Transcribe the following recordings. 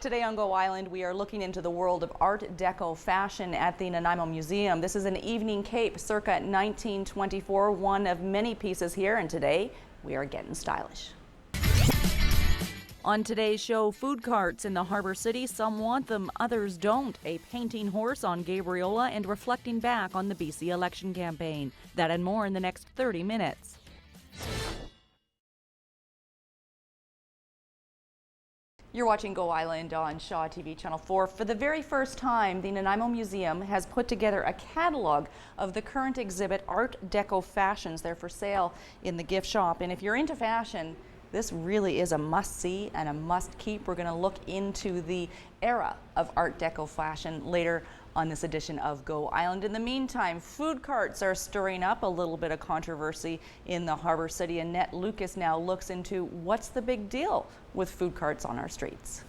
Today on Go Island, we are looking into the world of Art Deco fashion at the Nanaimo Museum. This is an evening cape circa 1924, one of many pieces here, and today we are getting stylish. On today's show, food carts in the Harbor City, some want them, others don't. A painting horse on Gabriola and reflecting back on the BC election campaign. That and more in the next 30 minutes. You're watching Go Island on Shaw TV Channel 4. For the very first time, the Nanaimo Museum has put together a catalog of the current exhibit Art Deco fashions. They're for sale in the gift shop. And if you're into fashion, this really is a must-see and a must-keep. We're going to look into the era of Art Deco fashion later on this edition of Go Island. In the meantime, food carts are stirring up a little bit of controversy in the Harbor City. Annette Lucas now looks into what's the big deal with food carts on our streets.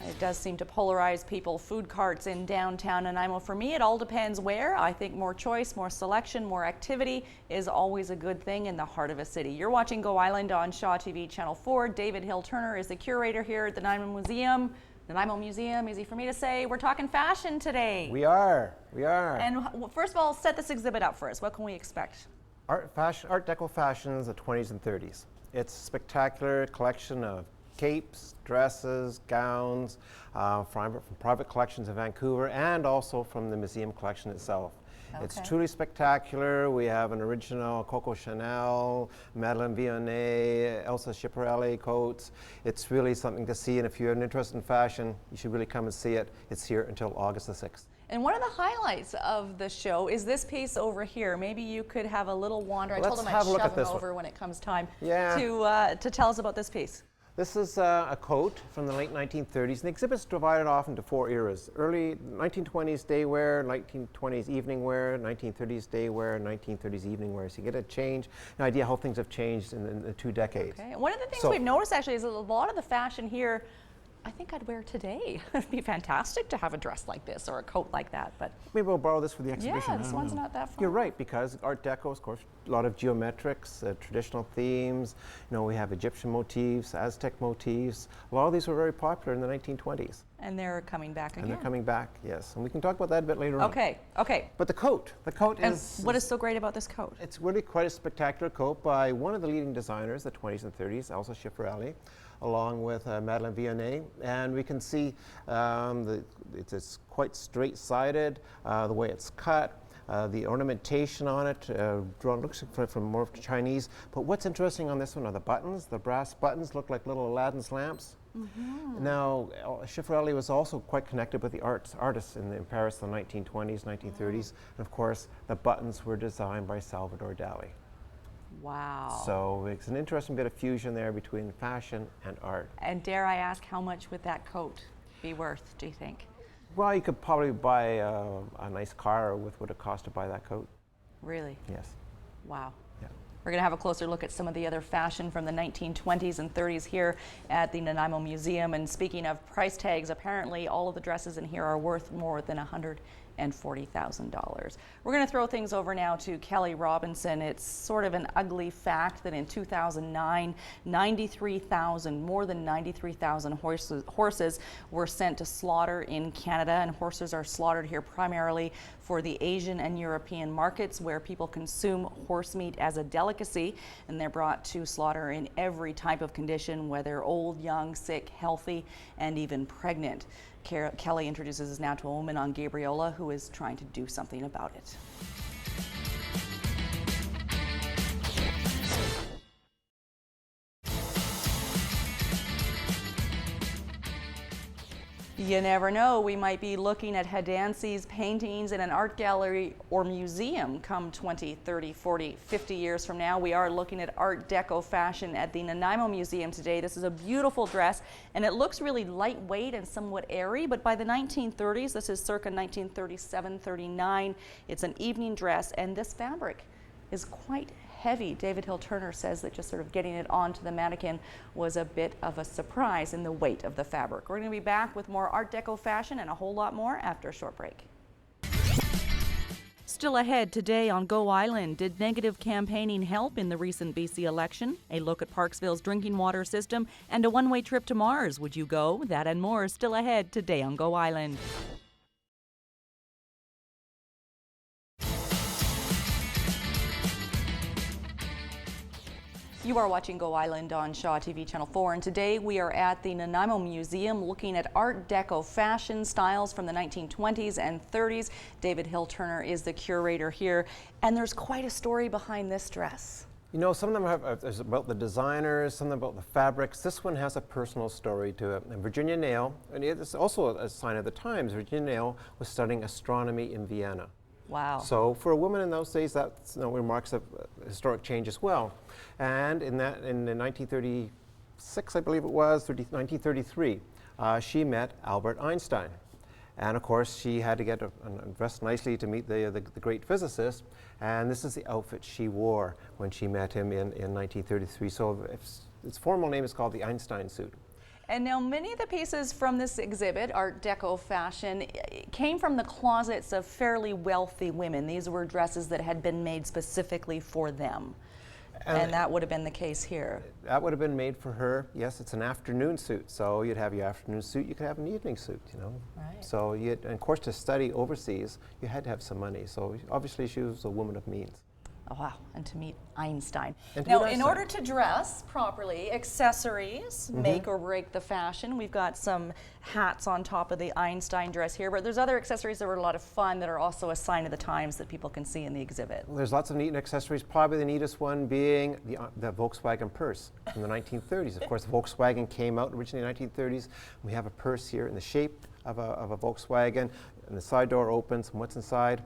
It does seem to polarize people. Food carts in downtown Nanaimo. For me, it all depends where. I think more choice, more selection, more activity is always a good thing in the heart of a city. You're watching Go Island on Shaw TV Channel 4. David Hill-Turner is the curator here at the Nanaimo Museum. Nanaimo Museum, easy for me to say. We're talking fashion today. We are. And first of all, set this exhibit up for us. What can we expect? Art Deco fashions, the 20s and 30s. It's a spectacular collection of capes, dresses, gowns from private collections in Vancouver and also from the museum collection itself. Okay. It's truly spectacular. We have an original Coco Chanel, Madeleine Vionnet, Elsa Schiaparelli coats. It's really something to see, and if you're interested in fashion, you should really come and see it. It's here until August the 6th. And one of the highlights of the show is this piece over here. Maybe you could have a little wander. I told him I'd shove him over when it comes time to tell us about this piece. This is a coat from the late 1930s, and the exhibit's divided off into four eras. Early 1920s day wear, 1920s evening wear, 1930s day wear, 1930s evening wear. So you get a change, an idea how things have changed in the 2 decades. Okay. One of the things we've noticed actually is a lot of the fashion here I think I'd wear today. It'd be fantastic to have a dress like this or a coat like that. But maybe we'll borrow this for the exhibition. Yeah, this one's not that far. You're right, because Art Deco, of course, a lot of geometrics, traditional themes. You know, we have Egyptian motifs, Aztec motifs. A lot of these were very popular in the 1920s. And they're coming back again. And they're coming back, yes. And we can talk about that a bit later on. Okay. But the coat is... What is so great about this coat? It's really quite a spectacular coat by one of the leading designers, the 20s and 30s, Elsa Schiaparelli, along with Madeleine Vionnet. And we can see it's quite straight-sided, the way it's cut. The ornamentation on it, drawn looks from more Chinese. But what's interesting on this one are the buttons. The brass buttons look like little Aladdin's lamps. Mm-hmm. Now, Schiaparelli was also quite connected with the artists in Paris in the 1920s, 1930s. And of course, the buttons were designed by Salvador Dali. Wow. So it's an interesting bit of fusion there between fashion and art. And dare I ask, how much would that coat be worth, do you think? Well, you could probably buy a nice car with what it cost to buy that coat. Really? Yes. Wow. Yeah. We're going to have a closer look at some of the other fashion from the 1920s and 30s here at the Nanaimo Museum. And speaking of price tags, apparently all of the dresses in here are worth more than $140,000. We're going to throw things over now to Kelly Robinson. It's sort of an ugly fact that in 2009, more than 93,000 horses were sent to slaughter in Canada, and horses are slaughtered here primarily for the Asian and European markets where people consume horse meat as a delicacy, and they're brought to slaughter in every type of condition, whether old, young, sick, healthy, and even pregnant. Kelly introduces us now to a woman on Gabriola who is trying to do something about it. You never know, we might be looking at Hadansi's paintings in an art gallery or museum come 20, 30, 40, 50 years from now. We are looking at Art Deco fashion at the Nanaimo Museum today. This is a beautiful dress, and it looks really lightweight and somewhat airy, but by the 1930s, this is circa 1937-39, it's an evening dress, and this fabric is quite heavy. David Hill-Turner says that just sort of getting it onto the mannequin was a bit of a surprise in the weight of the fabric. We're going to be back with more Art Deco fashion and a whole lot more after a short break. Still ahead today on Go Island, did negative campaigning help in the recent BC election? A look at Parksville's drinking water system and a one-way trip to Mars. Would you go? That and more still ahead today on Go Island. You are watching Go Island on Shaw TV Channel 4, and today we are at the Nanaimo Museum looking at Art Deco fashion styles from the 1920s and 30s. David Hill-Turner is the curator here, and there's quite a story behind this dress. You know, some of them have it's about the designers, some of them about the fabrics. This one has a personal story to it. And Virginia Nail, and it's also a sign of the times, Virginia Nail was studying astronomy in Vienna. Wow. So for a woman in those days, that remarks a historic change as well. And in 1936, I believe it was, 1933, she met Albert Einstein. And of course, she had to get dressed nicely to meet the great physicist. And this is the outfit she wore when she met him in 1933. So its formal name is called the Einstein suit. And now many of the pieces from this exhibit, Art Deco fashion, came from the closets of fairly wealthy women. These were dresses that had been made specifically for them. And that would have been the case here. That would have been made for her. Yes, it's an afternoon suit. So you'd have your afternoon suit, you could have an evening suit, you know. Right. So and of course, to study overseas, you had to have some money. So obviously she was a woman of means. Oh, wow, and to meet Einstein. And to Now, meet in Einstein. order to dress properly, accessories make or break the fashion. We've got some hats on top of the Einstein dress here, but there's other accessories that were a lot of fun that are also a sign of the times that people can see in the exhibit. Well, there's lots of neat accessories, probably the neatest one being the Volkswagen purse from the 1930s. Of course, Volkswagen came out originally in the 1930s. We have a purse here in the shape of a Volkswagen, and the side door opens, and what's inside?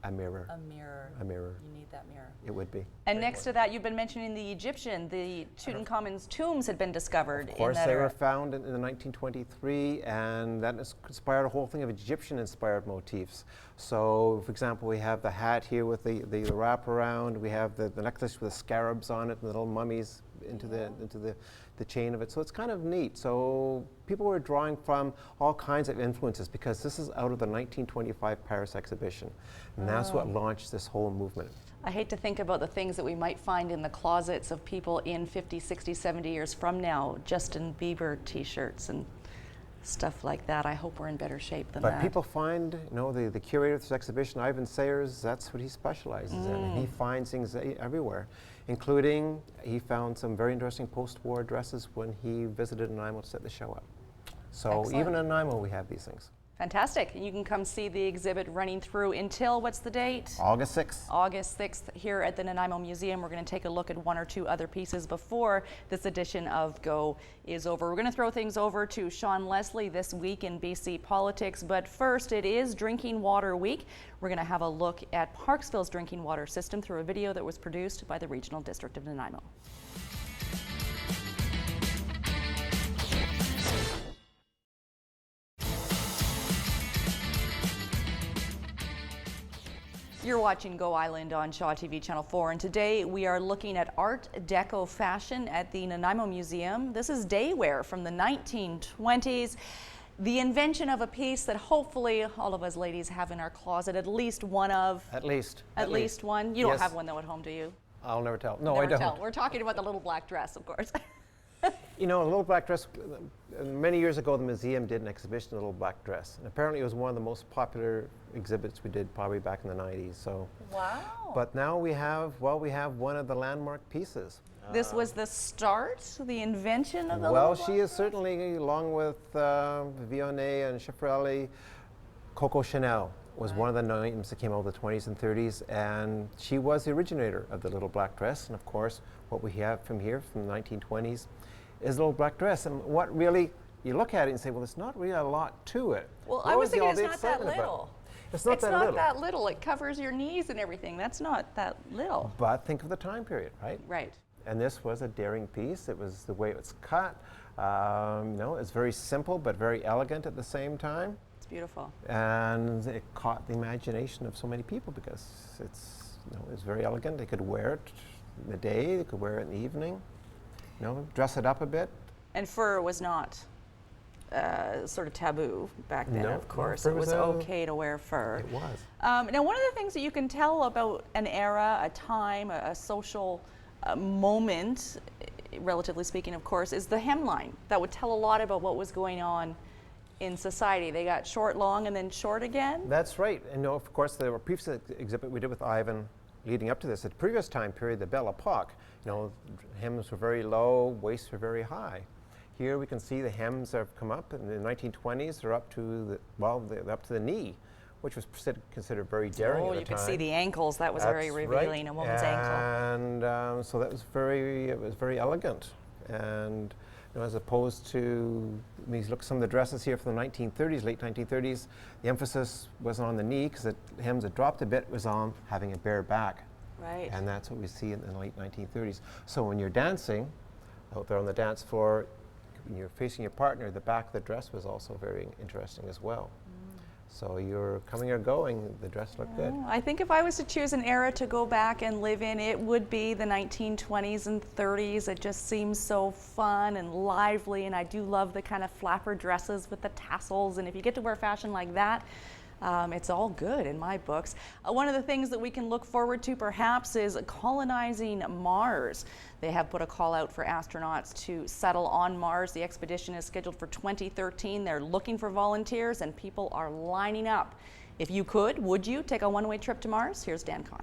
A mirror. A mirror. A mirror. You need that mirror. It would be. And next to that, you've been mentioning the Egyptian. The Tutankhamun's tombs had been discovered. Of course, in that they era. were found in the 1923, and that inspired a whole thing of Egyptian-inspired motifs. So, for example, we have the hat here with the wraparound. We have the necklace with the scarabs on it, and the little mummies into the chain of it. So it's kind of neat. So people were drawing from all kinds of influences because this is out of the 1925 Paris exhibition, and that's what launched this whole movement. I hate to think about the things that we might find in the closets of people in 50, 60, 70 years from now, Justin Bieber t-shirts and stuff like that. I hope we're in better shape than that. But people find, you know, the curator of this exhibition, Ivan Sayers, that's what he specializes in. And he finds things everywhere, including he found some very interesting post-war dresses when he visited Nanaimo to set the show up. So Excellent. even in Nanaimo, we have these things. Fantastic. You can come see the exhibit running through until, what's the date? August 6th. August 6th here at the Nanaimo Museum. We're going to take a look at one or two other pieces before this edition of Go is over. We're going to throw things over to Sean Leslie this week in BC politics, but first it is Drinking Water Week. We're going to have a look at Parksville's drinking water system through a video that was produced by the Regional District of Nanaimo. You're watching Go Island on Shaw TV Channel 4, and today we are looking at Art Deco fashion at the Nanaimo Museum. This is daywear from the 1920s. The invention of a piece that hopefully all of us ladies have in our closet, at least one of. At least. At least one? You don't Yes. have one though at home, do you? I'll never tell. No, Never I don't. tell. We're talking about the little black dress, of course. You know, a little black dress, many years ago the museum did an exhibition of a little black dress. And apparently it was one of the most popular exhibits we did probably back in the 90s. So. Wow. But now we have one of the landmark pieces. This was the start, the invention of the Well, little she black is certainly, along with Vionnet and Schiaparelli, Coco Chanel was one of the names that came out of the 20s and 30s, and she was the originator of the little black dress. And of course, what we have from here, from the 1920s, is a little black dress. And what really, you look at it and say, well, there's not really a lot to it. Well, What I was the- thinking all it's the not that excitement about it? little. It's not that little. that little. It covers your knees and everything. That's not that little. But think of the time period, right? Right. And this was a daring piece. It was the way it was cut. You know, it's very simple but very elegant at the same time. It's beautiful. And it caught the imagination of so many people because it's very elegant. They could wear it in the day. They could wear it in the evening. You know, dress it up a bit. And fur was not sort of taboo back then, No, of course. fur It was was, okay to wear fur. It was. Now, one of the things that you can tell about an era, a time, a social moment, relatively speaking, of course, is the hemline. That would tell a lot about what was going on in society. They got short, long, and then short again. That's right. And of course, the previous exhibit we did with Ivan leading up to this, at the previous time period, the Belle Epoque, hems were very low, waists were very high. Here we can see the hems have come up. In the 1920s, they're up to they're up to the knee, which was considered very daring at the time. You could see the ankles. That was very revealing, a woman's ankle. And so that was it was very elegant. And as opposed to, when you look at some of the dresses here from the 1930s, late 1930s, the emphasis wasn't on the knee because the hems had dropped a bit, it was on having a bare back. Right. And that's what we see in the late 1930s. So when you're dancing out there on the dance floor, when you're facing your partner, the back of the dress was also very interesting as well. So you're coming or going, the dress looked good. I think if I was to choose an era to go back and live in, it would be the 1920s and 30s. It just seems so fun and lively, and I do love the kind of flapper dresses with the tassels, and if you get to wear fashion like that, it's all good in my books. One of the things that we can look forward to perhaps is colonizing Mars. They have put a call out for astronauts to settle on Mars. The expedition is scheduled for 2013. They're looking for volunteers and people are lining up. If you could, would you take a one-way trip to Mars? Here's Dan Kahn.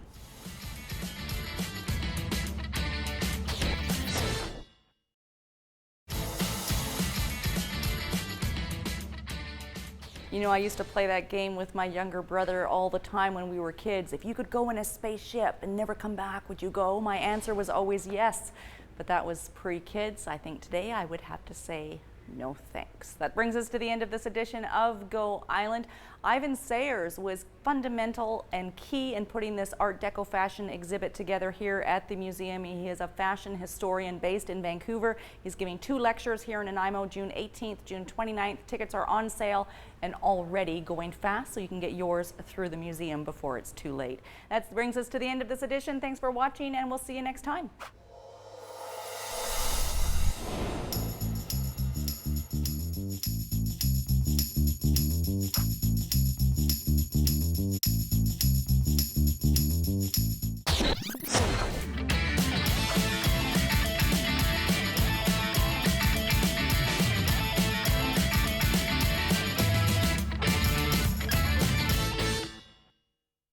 You know, I used to play that game with my younger brother all the time when we were kids. If you could go in a spaceship and never come back, would you go? My answer was always yes, but that was pre-kids. I think today I would have to say no thanks. That brings us to the end of this edition of Go Island. Ivan Sayers was fundamental and key in putting this Art Deco fashion exhibit together here at the museum. He is a fashion historian based in Vancouver. He's giving 2 lectures here in Nanaimo, June 18th, June 29th. Tickets are on sale and already going fast, so you can get yours through the museum before it's too late. That brings us to the end of this edition. Thanks for watching, and we'll see you next time.